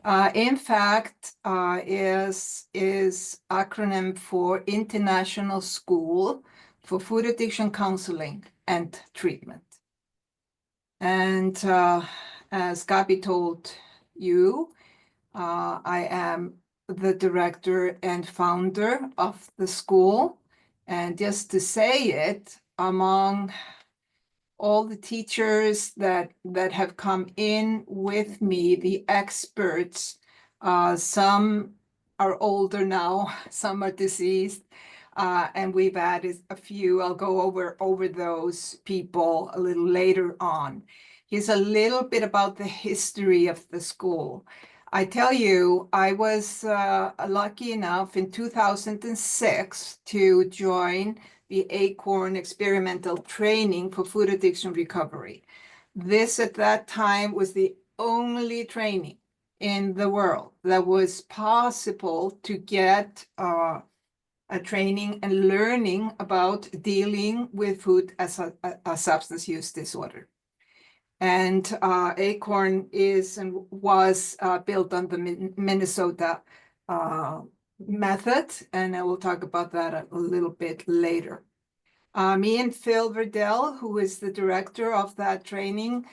INFACT is acronym for International School for Food Addiction Counseling and Treatment. And as Gabi told you, I am the director and founder of the school. And just to say it, among all the teachers that have come in with me, the experts, some are older now, some are deceased, and we've added a few. I'll go over those people a little later on. Here's a little bit about the history of the school. I tell you, I was lucky enough in 2006 to join the ACORN experimental training for food addiction recovery. This at that time was the only training in the world that was possible to get a training and learning about dealing with food as a substance use disorder. And ACORN is and was built on the Minnesota method, and I will talk about that a little bit later. Me and Phil Verdell, who is the director of that training,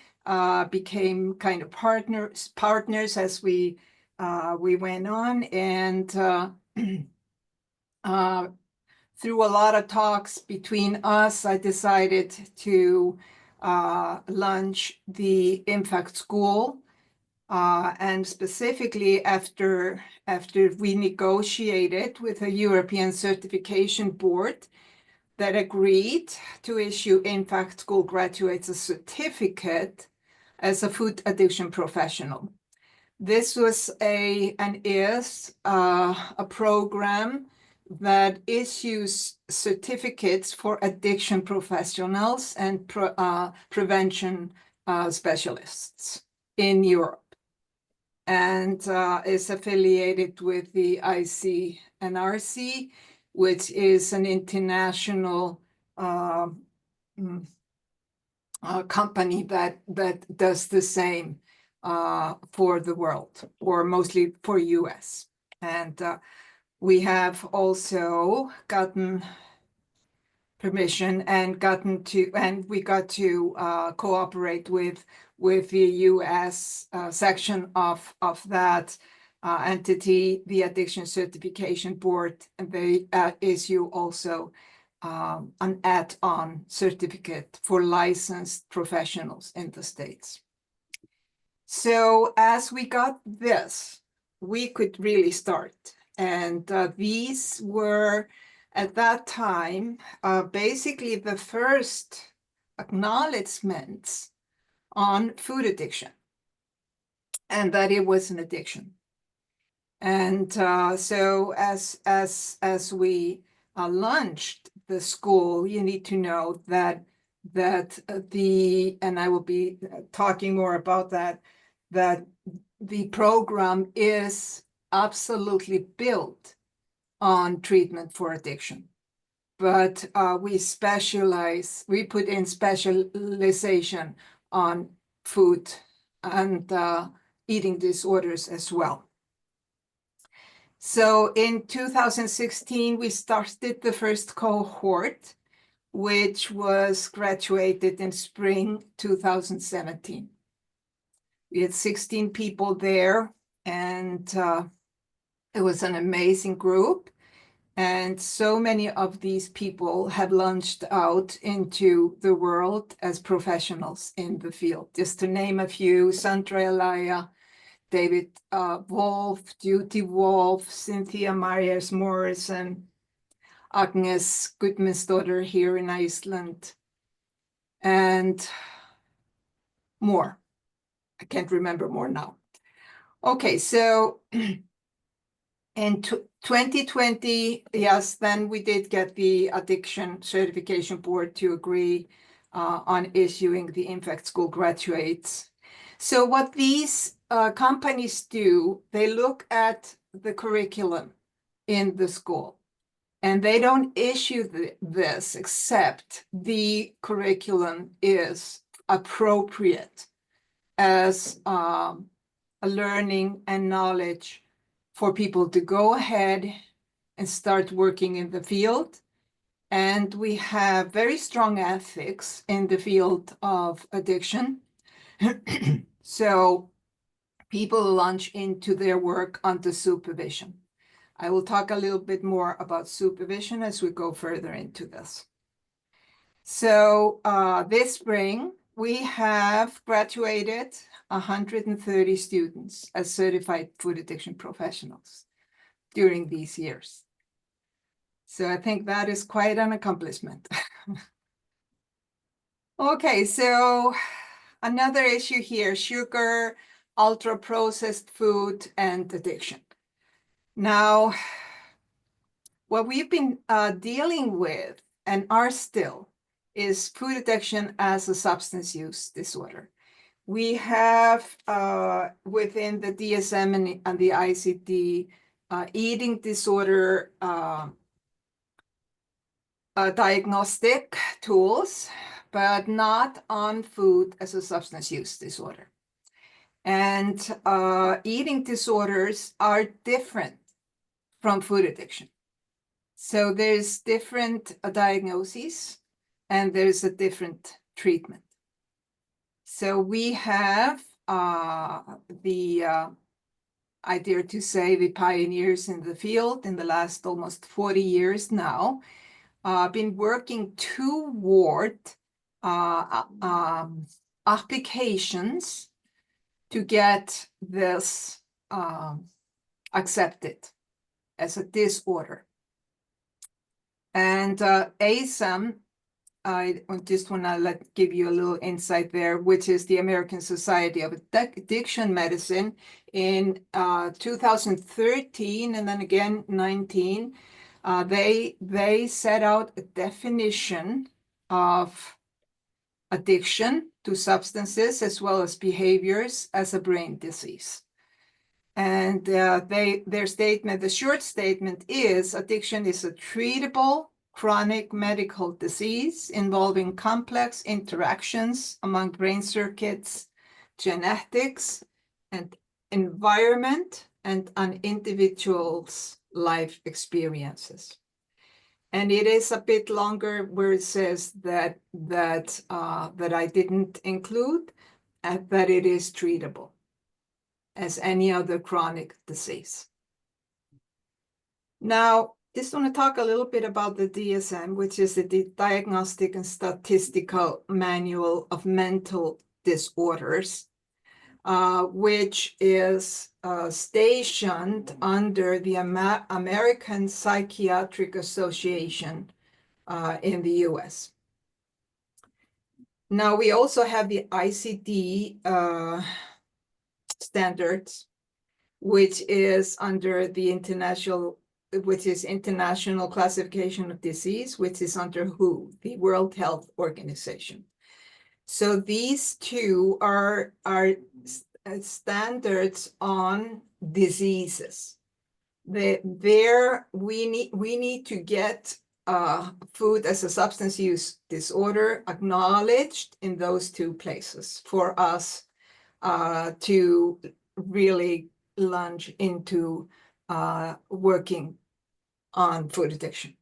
became kind of partners as we went on, and through a lot of talks between us, I decided to launch the INFACT School. And specifically after we negotiated with a European certification board that agreed to issue INFACT School graduates a certificate as a food addiction professional. This was and is a program that issues certificates for addiction professionals and prevention specialists in Europe, and is affiliated with the ICNRC, which is an international company that does the same for the world, or mostly for US. And we have also gotten permission and we got to cooperate with the US section of that entity, the Addiction Certification Board, and they issue also an add-on certificate for licensed professionals in the States. So as we got this, we could really start. And these were, at that time, basically the first acknowledgements on food addiction, and that it was an addiction. And so as we launched the school, you need to know that and I will be talking more about that the program is absolutely built on treatment for addiction. But we put in specialization on food and eating disorders as well. So in 2016, we started the first cohort, which was graduated in spring 2017. We had 16 people there, and it was an amazing group. And so many of these people have launched out into the world as professionals in the field. Just to name a few: Sandra Elaya, David Wolf, Duty Wolf, Cynthia Myers-Morrison, Agnes Gudmundsdóttir here in Iceland, and more. I can't remember more now. Okay, so in 2020, yes, then we did get the Addiction Certification Board to agree on issuing the INFACT School graduates. So what these companies do, they look at the curriculum in the school, and they don't issue this except the curriculum is appropriate as learning and knowledge for people to go ahead and start working in the field. And we have very strong ethics in the field of addiction. So people launch into their work under supervision. I will talk a little bit more about supervision as we go further into this. So this spring, we have graduated 130 students as certified food addiction professionals during these years. So I think that is quite an accomplishment. Okay, so another issue here, sugar, ultra-processed food, and addiction. Now, what we've been dealing with and are still is food addiction as a substance use disorder. We have within the DSM and the ICD eating disorder diagnostic tools, but not on food as a substance use disorder. And eating disorders are different from food addiction. So there's different diagnoses and there's a different treatment. So we have I dare to say, the pioneers in the field in the last almost 40 years now, been working toward applications to get this accepted as a disorder. And ASAM, I just want to give you a little insight there, which is the American Society of Addiction Medicine in 2013 and then again 19. They set out a definition of addiction to substances as well as behaviors as a brain disease. And their statement, the short statement is, addiction is a treatable chronic medical disease involving complex interactions among brain circuits, genetics, and environment, and an individual's life experiences. And it is a bit longer where it says that I didn't include, that it is treatable as any other chronic disease. Now, just want to talk a little bit about the DSM, which is the Diagnostic and Statistical Manual of Mental Disorders, which is stationed under the American Psychiatric Association in the US. Now, we also have the ICD standards, which is under the International Classification of Disease, which is under WHO, the World Health Organization. So these two are standards on diseases. We need to get food as a substance use disorder acknowledged in those two places for us to really launch into working on food addiction.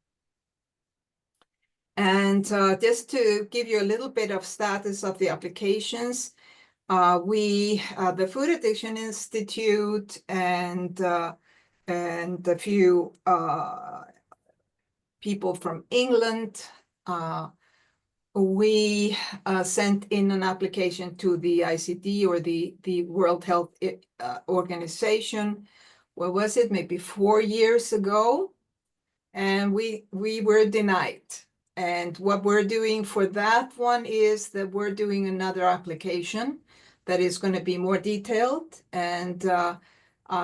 And just to give you a little bit of status of the applications, the Food Addiction Institute and a few people from England, we sent in an application to the ICD or the World Health Organization. What was it? Maybe 4 years ago, and we were denied. And what we're doing for that one is that we're doing another application that is going to be more detailed, and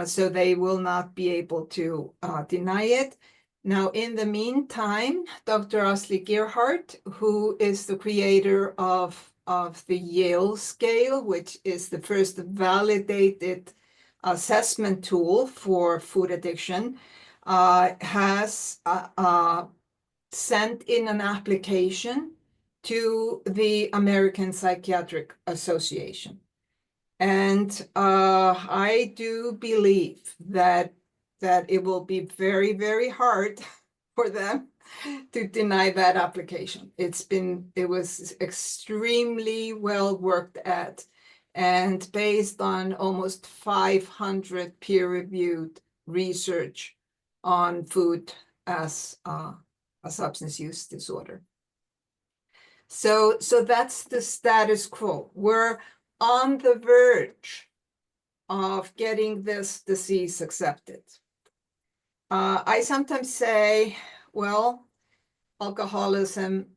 so they will not be able to deny it. Now, in the meantime, Dr. Asli Gerhardt, who is the creator of the Yale scale, which is the first validated assessment tool for food addiction, has sent in an application to the American Psychiatric Association. And I do believe that it will be very, very hard for them to deny that application. It was extremely well worked at, and based on almost 500 peer-reviewed research on food as a substance use disorder. So that's the status quo. We're on the verge of getting this disease accepted. I sometimes say, well, alcoholism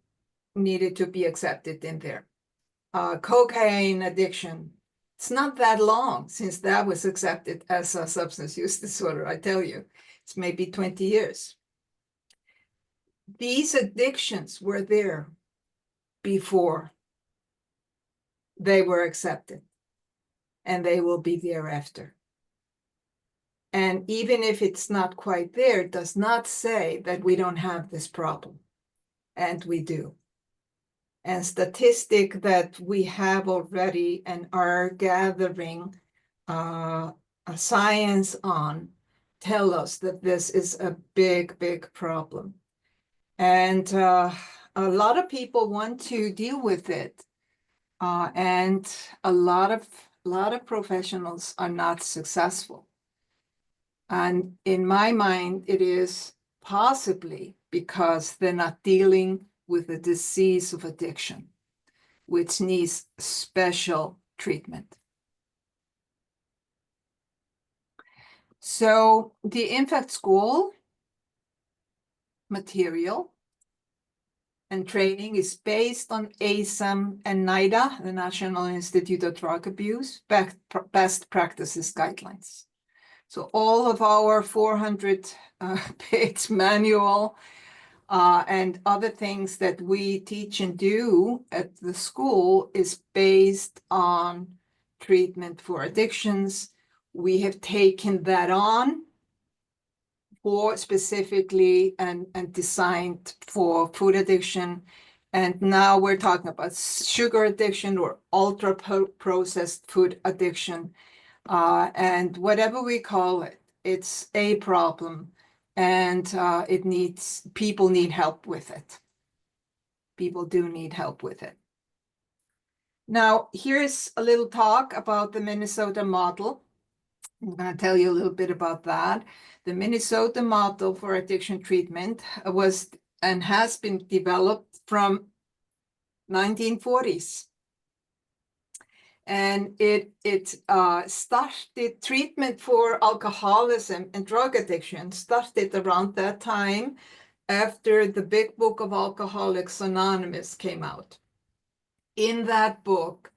needed to be accepted in there. Cocaine addiction, it's not that long since that was accepted as a substance use disorder, I tell you. It's maybe 20 years. These addictions were there before they were accepted, and they will be there after. And even if it's not quite there, it does not say that we don't have this problem, and we do. And statistic that we have already and are gathering a science on tell us that this is a big, big problem. And a lot of people want to deal with it. And a lot of professionals are not successful. And in my mind, it is possibly because they're not dealing with the disease of addiction, which needs special treatment. So the INFACT School material and training is based on ASAM and NIDA, the National Institute of Drug Abuse, best practices guidelines. So all of our 400-page manual and other things that we teach and do at the school is based on treatment for addictions. We have taken that on for specifically and designed for food addiction. And now we're talking about sugar addiction or ultra-processed food addiction. And whatever we call it, it's a problem, and people need help with it. People do need help with it. Now, here's a little talk about the Minnesota model. I'm going to tell you a little bit about that. The Minnesota model for addiction treatment was and has been developed from 1940s. And it started treatment for alcoholism and drug addiction, started around that time after the big book of Alcoholics Anonymous came out. In that book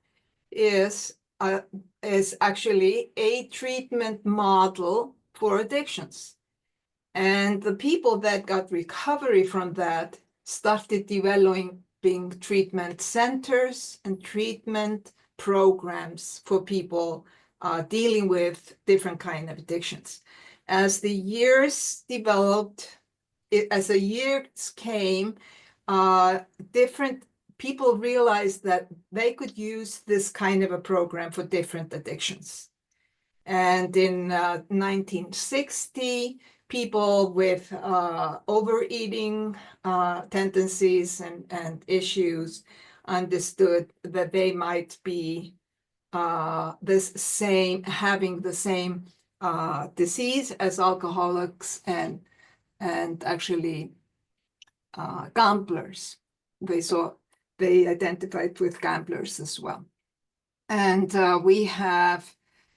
is actually a treatment model for addictions. And the people that got recovery from that started developing treatment centers and treatment programs for people dealing with different kinds of addictions. As the years developed, as the years came, different people realized that they could use this kind of a program for different addictions. And in 1960, people with overeating tendencies and issues understood that they might be having the same disease as alcoholics and actually gamblers. They identified with gamblers as well. And we have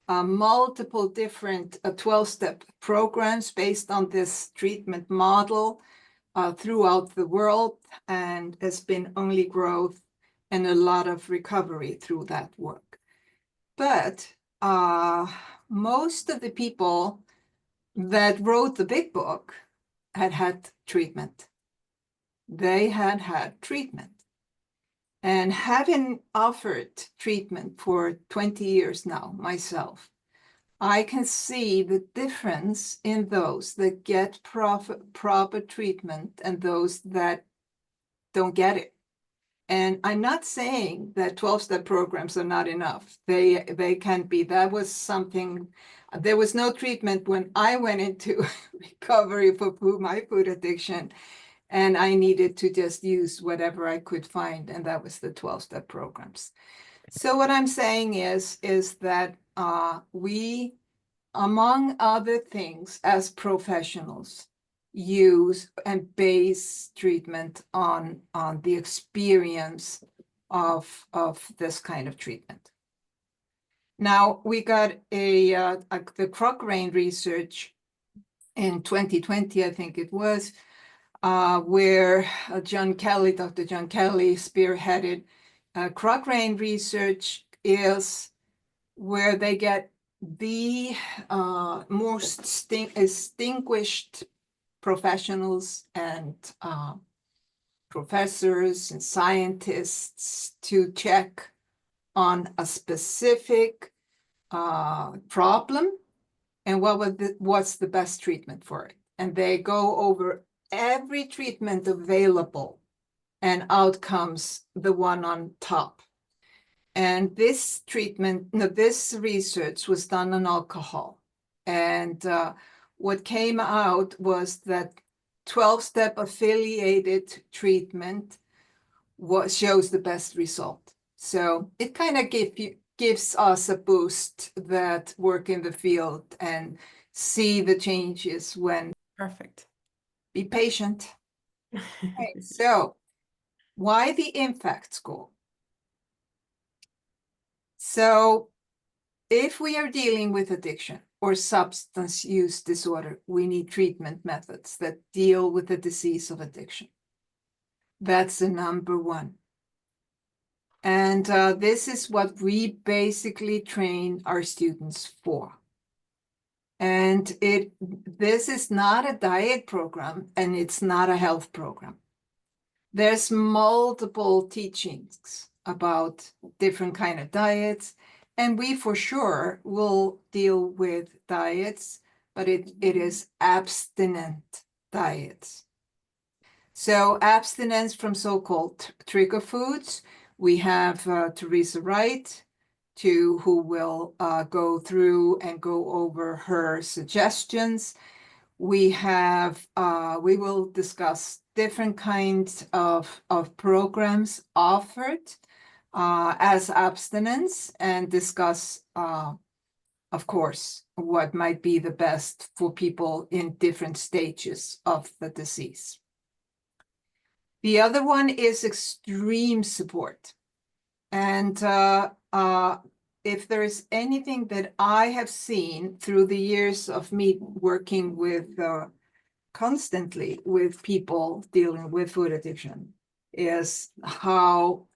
multiple different 12-step programs based on this treatment model throughout the world, and there's been only growth and a lot of recovery through that work. But most of the people that wrote the big book had treatment. They had treatment. And having offered treatment for 20 years now myself, I can see the difference in those that get proper treatment and those that don't get it. And I'm not saying that 12-step programs are not enough. They can be. That was something, there was no treatment when I went into recovery for my food addiction. And I needed to just use whatever I could find, and that was the 12-step programs. So what I'm saying is that we, among other things, as professionals, use and base treatment on the experience of this kind of treatment. Now, we got the Cochrane research in 2020, I think it was, where Dr. John Kelly spearheaded. Cochrane research is where they get the most distinguished professionals and professors and scientists to check on a specific problem and what's the best treatment for it. And they go over every treatment available, and out comes the one on top. And this research was done on alcohol. And what came out was that 12-step affiliated treatment shows the best result. So it kind of gives us a boost that work in the field and see the changes when. Perfect. Be patient. Okay, so why the INFACT School? So if we are dealing with addiction or substance use disorder, we need treatment methods that deal with the disease of addiction. That's the number one. And this is what we basically train our students for. And this is not a diet program, and it's not a health program. There's multiple teachings about different kind of diets, and we for sure will deal with diets, but it is abstinent diets. So abstinence from so-called trigger foods. We have Teresa Wright, who will go through and go over her suggestions. We will discuss different kinds of programs offered as abstinence, and discuss, of course, what might be the best for people in different stages of the disease. The other one is extreme support. And if there is anything that I have seen through the years of me working with constantly with people dealing with food addiction, is how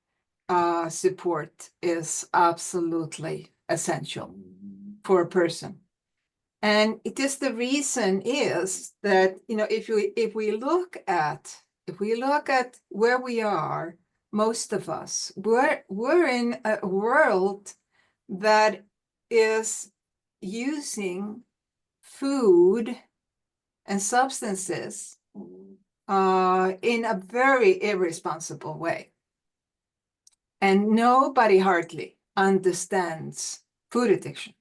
support is absolutely essential for a person. And it is the reason is that, if we look at where we are, most of us, we're in a world that is using food and substances in a very irresponsible way. And nobody hardly understands food addiction.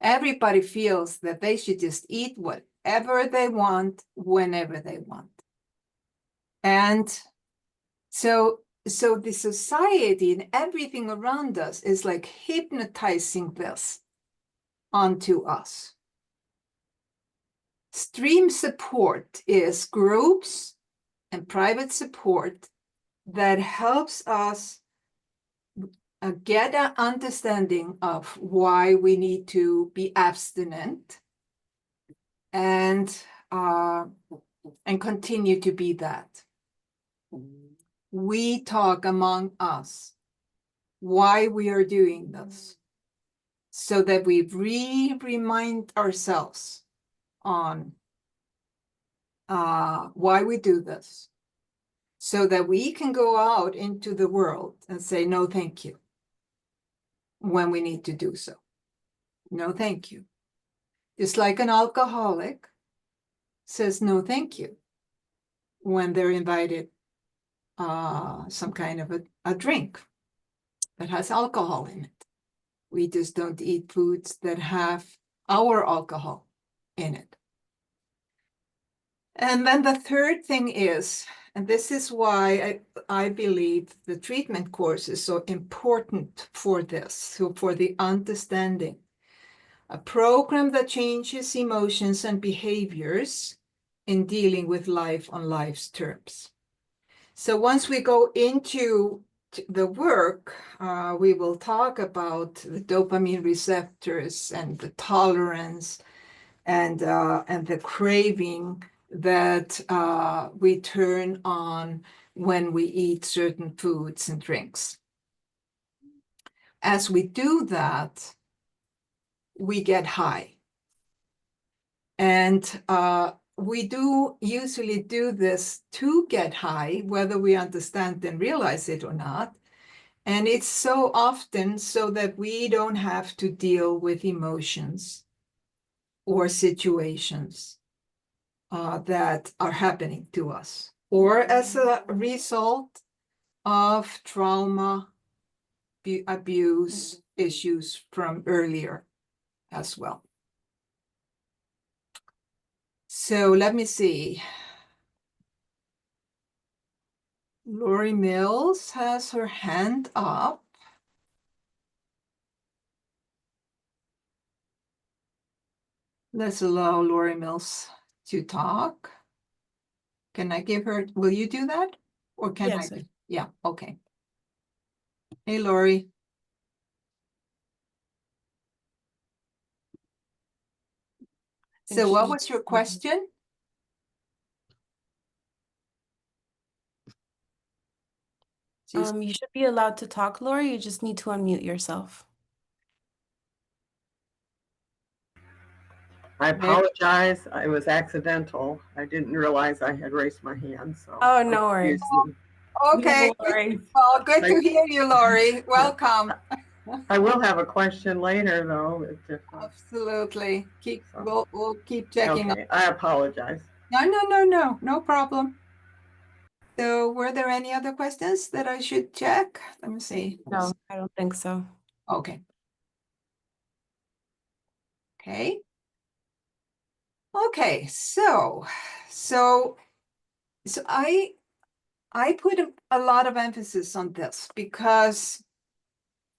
Everybody feels that they should just eat whatever they want, whenever they want. And so the society and everything around us is like hypnotizing this onto us. Stream support is groups and private support that helps us get an understanding of why we need to be abstinent and continue to be that. We talk among us why we are doing this, so that we remind ourselves on why we do this, so that we can go out into the world and say, no, thank you, when we need to do so. No, thank you. Just like an alcoholic says no, thank you, when they're invited some kind of a drink that has alcohol in it. We just don't eat foods that have our alcohol in it. And then the third thing is, and this is why I believe the treatment course is so important for this, so for the understanding. A program that changes emotions and behaviors in dealing with life on life's terms. So once we go into the work, we will talk about the dopamine receptors and the tolerance and the craving that we turn on when we eat certain foods and drinks. As we do that, we get high. And we do usually do this to get high, whether we understand and realize it or not. And it's so often so that we don't have to deal with emotions or situations that are happening to us, or as a result of trauma, abuse issues from earlier as well. So let me see. Lori Mills has her hand up. Let's allow Lori Mills to talk. Can I give her, will you do that? Or can Yes, I? Yeah, okay. Hey, Lori. So what was your question? You should be allowed to talk, Lori. You just need to unmute yourself. I apologize. I was accidental. I didn't realize I had raised my hand. So Oh, no worries. Okay. No worries. Well, good to hear you, Lori. Welcome. I will have a question later, though. Absolutely. We'll keep checking. Okay, I apologize. No problem. So were there any other questions that I should check? Let me see. No, I don't think so. Okay. Okay. Okay, so I put a lot of emphasis on this because,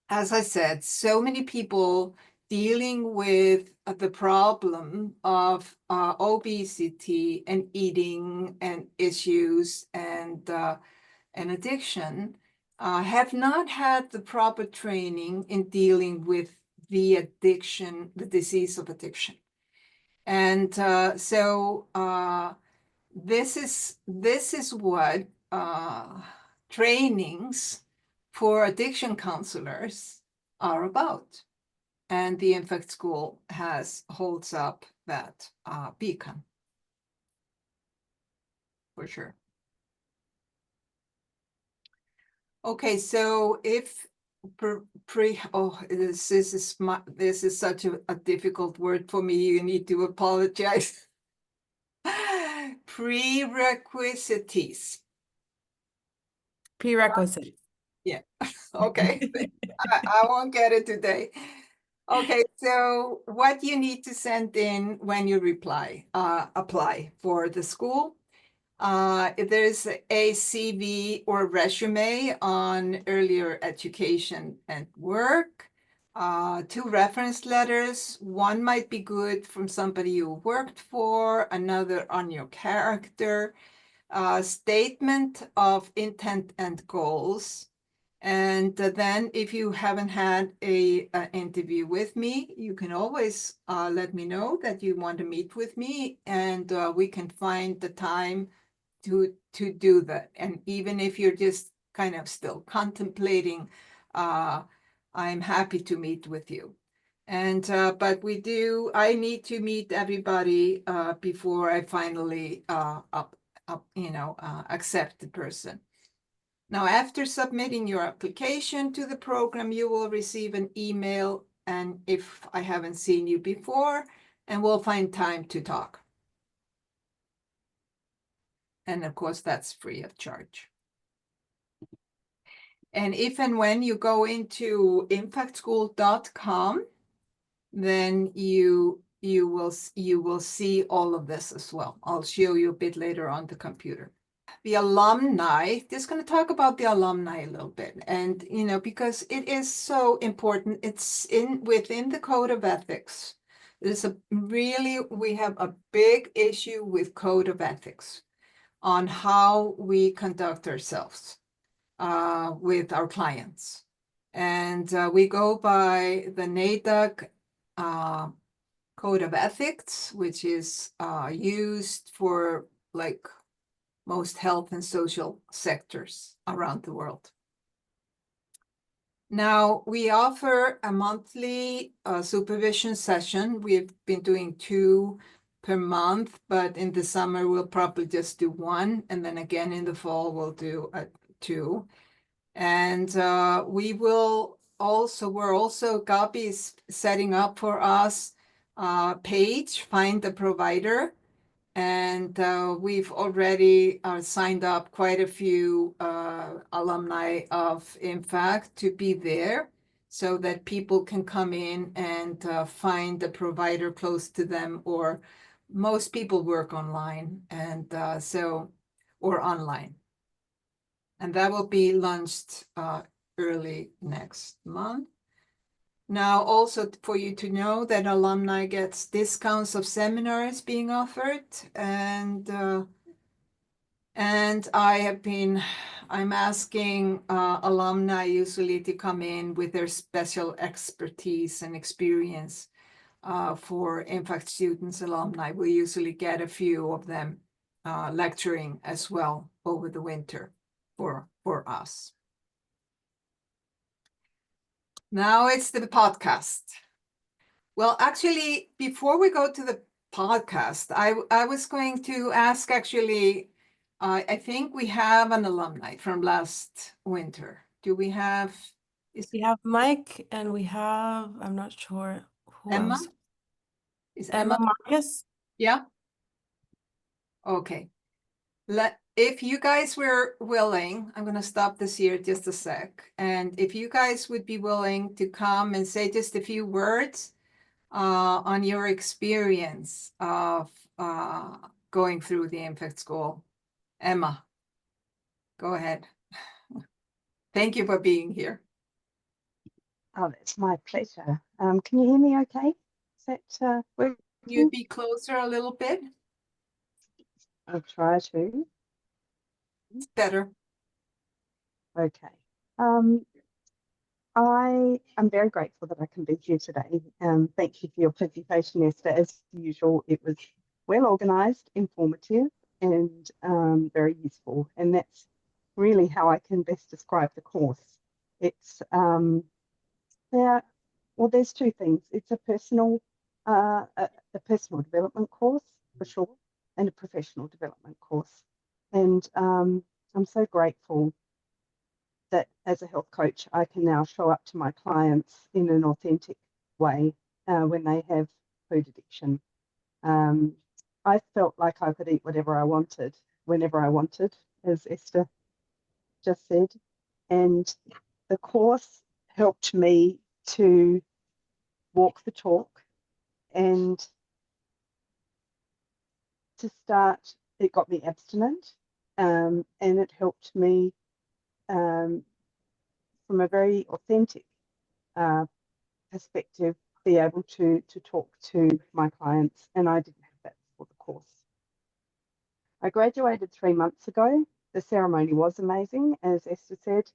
as I said, so many people dealing with the problem of obesity and eating and issues and addiction have not had the proper training in dealing with the addiction, the disease of addiction. And so this is what trainings for addiction counselors are about. And the INFACT School holds up that beacon for sure. Okay, so if this is such a difficult word for me. You need to apologize. Prerequisites. Prerequisites. Yeah. Okay. I won't get it today. Okay, so what you need to send in when you apply for the school. If there's a CV or resume on earlier education and work, 2 reference letters. One might be good from somebody you worked for, another on your character, statement of intent and goals. And then if you haven't had an interview with me, you can always let me know that you want to meet with me, and we can find the time to do that. And even if you're just kind of still contemplating, I'm happy to meet with you. And but I need to meet everybody before I finally accept the person. Now, after submitting your application to the program, you will receive an email, and if I haven't seen you before, and we'll find time to talk. And of course, that's free of charge. And if and when you go into infactschool.com, then you will see all of this as well. I'll show you a bit later on the computer. The alumni, just going to talk about the alumni a little bit. And, you know, because it is so important, it's within the code of ethics. We have a big issue with code of ethics on how we conduct ourselves with our clients. And we go by the NADAC code of ethics, which is used for like most health and social sectors around the world. Now, we offer a monthly supervision session. We've been doing 2 per month, but in the summer, we'll probably just do 1. And then again, in the fall, we'll do 2. And we're also, Gabi is setting up for us page, Find the Provider. And we've already signed up quite a few alumni of INFACT to be there so that people can come in and find a provider close to them, or most people work online and or online. And that will be launched early next month. Now, also for you to know that alumni gets discounts of seminars being offered, and I'm asking alumni usually to come in with their special expertise and experience for INFACT students, alumni. We usually get a few of them lecturing as well over the winter for us. Now it's the podcast. Well, actually, before we go to the podcast, I was going to ask, actually, I think we have an alumni from last winter. Do we have? We have Mike, and we have, I'm not sure who Emma? else. Is Emma Marcus? Yeah. Okay. If you guys were willing, I'm going to stop this here just a sec. And if you guys would be willing to come and say just a few words on your experience of going through the INFACT School. Emma, go ahead. Thank you for being here. Oh, it's my pleasure. Can you hear me okay? Is that working? You be closer a little bit? I'll try to. It's better. Okay. I am very grateful that I can be here today. Thank you for your presentation, Esther. As usual, it was well organised, informative, and very useful. And that's really how I can best describe the course. It's there's 2 things. It's a personal development course for sure, and a professional development course. And I'm so grateful that as a health coach, I can now show up to my clients in an authentic way when they have food addiction. I felt like I could eat whatever I wanted, whenever I wanted, as Esther just said. And the course helped me to walk the talk, and to start, it got me abstinent, and it helped me from a very authentic perspective be able to talk to my clients, and I didn't have that before the course. I graduated 3 months ago. The ceremony was amazing, as Esther said.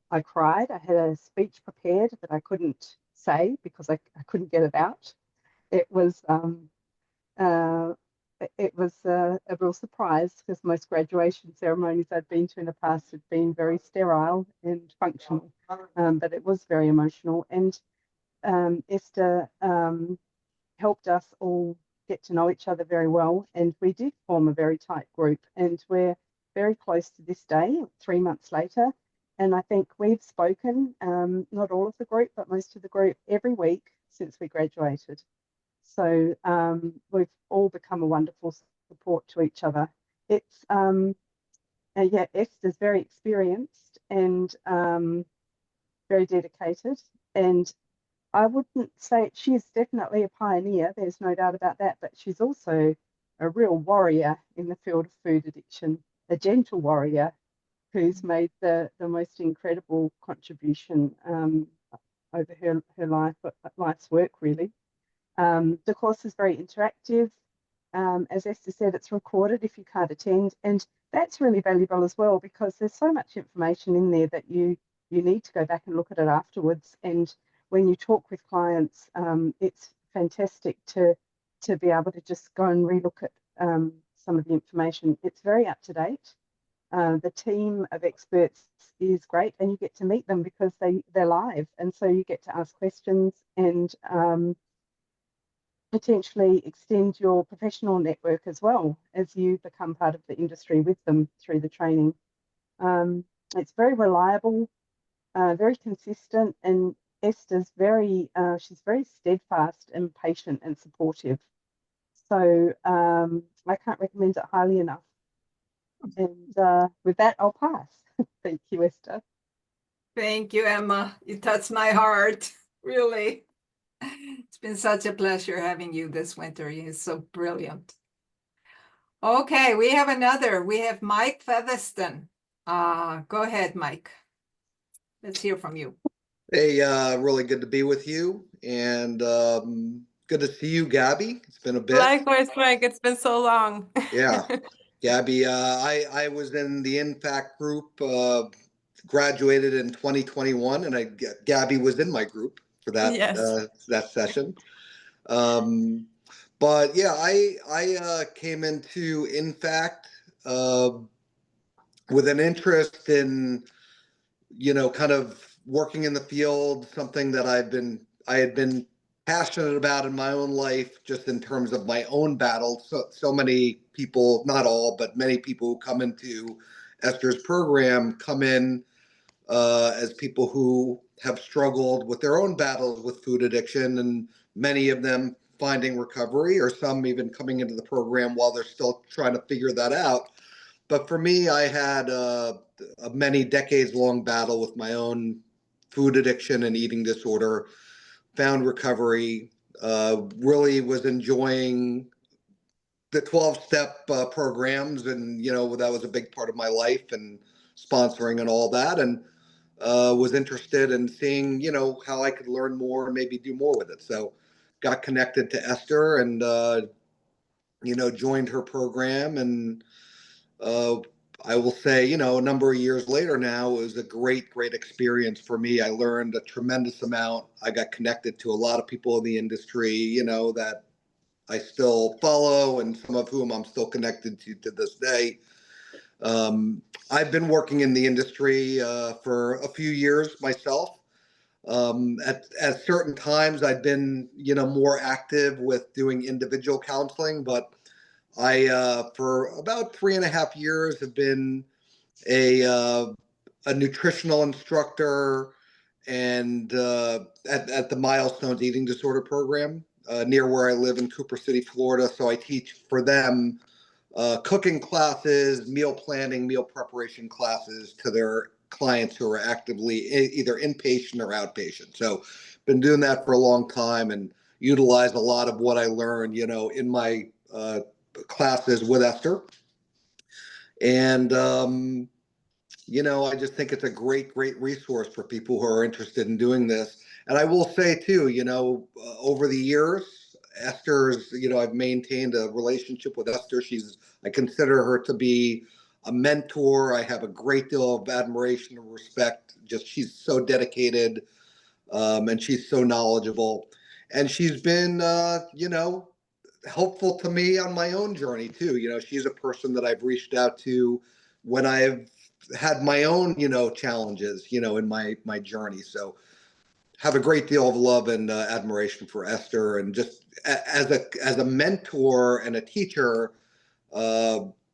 I cried. I had a speech prepared that I couldn't say because I couldn't get it out. It was a real surprise because most graduation ceremonies I'd been to in the past had been very sterile and functional, but it was very emotional. And Esther helped us all get to know each other very well, and we did form a very tight group, and we're very close to this day, 3 months later. And I think we've spoken, not all of the group, but most of the group, every week since we graduated. So we've all become a wonderful support to each other. It's Esther's very experienced, and very dedicated. And I wouldn't say she is definitely a pioneer, there's no doubt about that, but she's also a real warrior in the field of food addiction, a gentle warrior who's made the most incredible contribution over her life's work, really. The course is very interactive. As Esther said, it's recorded if you can't attend, and that's really valuable as well, because there's so much information in there that you need to go back and look at it afterwards. And when you talk with clients, it's fantastic to be able to just go and relook at some of the information. It's very up to date. The team of experts is great, and you get to meet them because they're live, and so you get to ask questions and potentially extend your professional network as well as you become part of the industry with them through the training. It's very reliable, very consistent, and Esther's she's very steadfast and patient and supportive. So I can't recommend it highly enough. And with that, I'll pass. Thank you, Esther. Thank you, Emma. You touched my heart, really. It's been such a pleasure having you this winter. You're so brilliant. Okay, we have another. We have Mike Featherston. Go ahead, Mike. Let's hear from you. Hey, really good to be with you, and good to see you, Gabby. It's been a bit. Likewise, Mike. It's been so long. Yeah, Gabby. I was in the INFACT group, graduated in 2021, and Gabby was in my group for that Yes. that session. But yeah, I came into INFACT with an interest in, kind of working in the field, something that I had been passionate about in my own life, just in terms of my own battle. So many people, not all, but many people who come into Esther's program come in as people who have struggled with their own battles with food addiction, and many of them finding recovery, or some even coming into the program while they're still trying to figure that out. But for me, I had a many decades long battle with my own food addiction and eating disorder, found recovery, really was enjoying the 12-step programs. And, that was a big part of my life, and sponsoring and all that. And was interested in seeing, how I could learn more and maybe do more with it. So got connected to Esther and, joined her program. And I will say, a number of years later now, it was a great, great experience for me. I learned a tremendous amount. I got connected to a lot of people in the industry, that I still follow, and some of whom I'm still connected to this day. I've been working in the industry for a few years myself. At certain times, I've been, more active with doing individual counseling, but I, for about 3.5 years, have been a nutritional instructor, and at the Milestones Eating Disorder Program near where I live in Cooper City, Florida. So I teach for them cooking classes, meal planning, meal preparation classes to their clients who are actively either inpatient or outpatient. So been doing that for a long time, and utilize a lot of what I learned, in my classes with Esther. And, I just think it's a great, great resource for people who are interested in doing this. And I will say too, over the years, Esther's, I've maintained a relationship with Esther. I consider her to be a mentor. I have a great deal of admiration and respect. She's so dedicated, and she's so knowledgeable. And she's been, helpful to me on my own journey too. She's a person that I've reached out to when I've had my own, challenges, in my journey. So have a great deal of love and admiration for Esther, and just as a mentor and a teacher,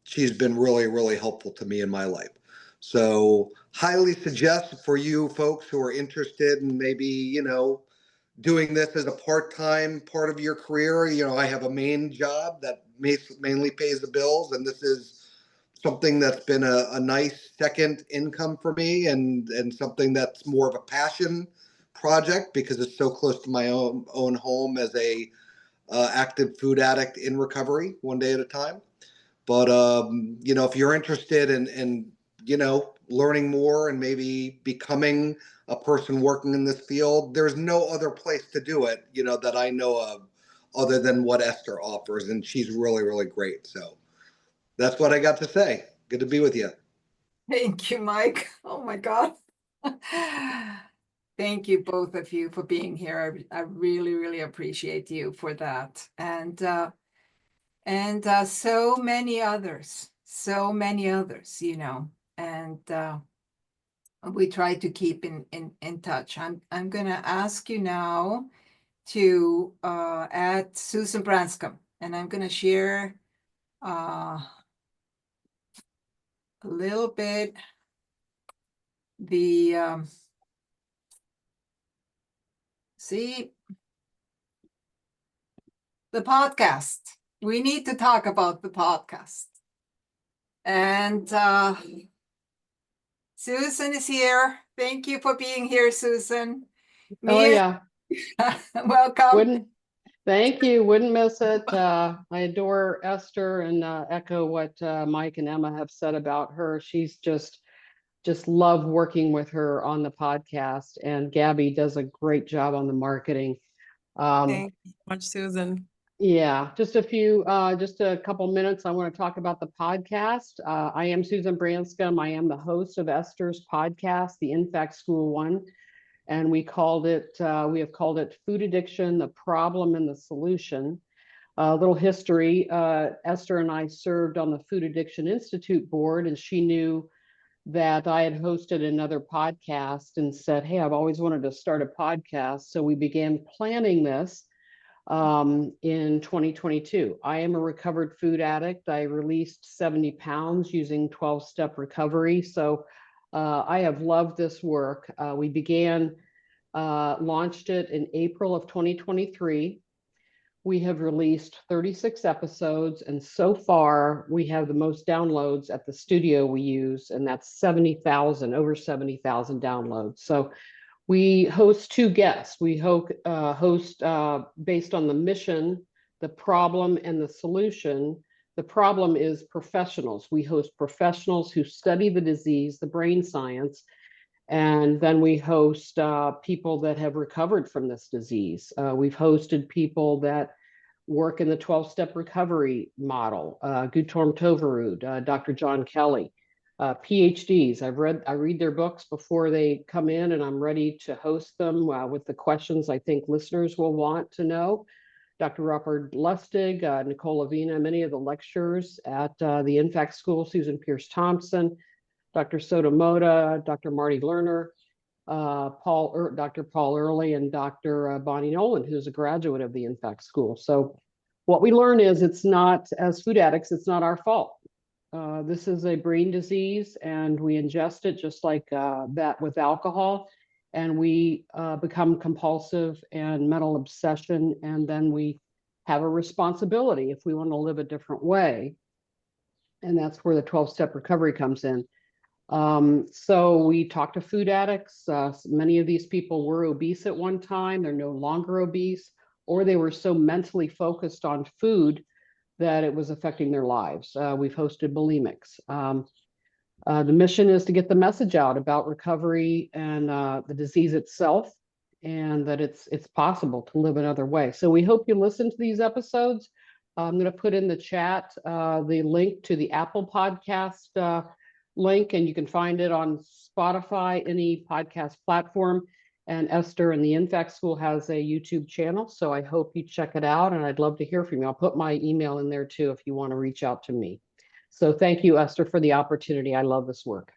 she's been really, really helpful to me in my life. So highly suggest for you folks who are interested in maybe, doing this as a part-time part of your career. I have a main job that mainly pays the bills, and this is something that's been a nice second income for me, and something that's more of a passion project because it's so close to my own home as a active food addict in recovery, one day at a time. But you know, if you're interested in you know, learning more and maybe becoming a person working in this field, there's no other place to do it, you know, that I know of other than what Esther offers, and she's really, really great. So that's what I got to say. Good to be with you. Thank you, Mike. Oh my God. Thank you, both of you, for being here. I really, really appreciate you for that. And so many others, you know, and we try to keep in touch. I'm gonna ask you now to add Susan Branscombe, and I'm gonna share a little bit the see the podcast. We need to talk about the podcast. And Susan is here. Thank you for being here, Susan. Oh yeah, Welcome. thank you. Wouldn't miss it. I adore Esther and echo what Mike and Emma have said about her. She's just love working with her on the podcast, and Gabby does a great job on the marketing. Thank you so much, Susan. Yeah, just a couple minutes. I want to talk about the podcast. I am Susan Branscombe. I am the host of Esther's podcast, the INFACT School one. And we have called it Food Addiction, the Problem and the Solution. A little history, Esther and I served on the Food Addiction Institute board, and she knew that I had hosted another podcast and said, hey, I've always wanted to start a podcast. So we began planning this in 2022. I am a recovered food addict. I released 70 pounds using 12-step recovery. So I have loved this work. We launched it in April of 2023. We have released 36 episodes, and so far we have the most downloads at the studio we use, and that's over 70,000 downloads. So we host two guests. We host based on the mission, the problem, and the solution. The problem is professionals. We host professionals who study the disease, the brain science, and then we host people that have recovered from this disease. We've hosted people that work in the 12-step recovery model, Gutorm Toverud, Dr. John Kelly. PhDs. I read their books before they come in, and I'm ready to host them with the questions I think listeners will want to know. Dr. Robert Lustig, Nicole Avina, many of the lecturers at the INFACT School, Susan Pierce Thompson, Dr. Sotomoda, Dr. Marty Lerner, Dr. Paul Early, and Dr. Bonnie Nolan, who's a graduate of the INFACT School. So what we learn is it's not, as food addicts, it's not our fault. This is a brain disease, and we ingest it just like that with alcohol, and we become compulsive and mental obsession, and then we have a responsibility if we want to live a different way, and that's where the 12-step recovery comes in. So we talk to food addicts. Many of these people were obese at one time. They're no longer obese, or they were so mentally focused on food that it was affecting their lives. We've hosted bulimics. The mission is to get the message out about recovery and the disease itself, and that it's possible to live another way. So we hope you listen to these episodes. I'm going to put in the chat the link to the Apple Podcast link, and you can find it on Spotify, any podcast platform. And Esther and the INFACT School has a YouTube channel, so I hope you check it out, and I'd love to hear from you. I'll put my email in there too if you want to reach out to me. So thank you, Esther, for the opportunity. I love this work.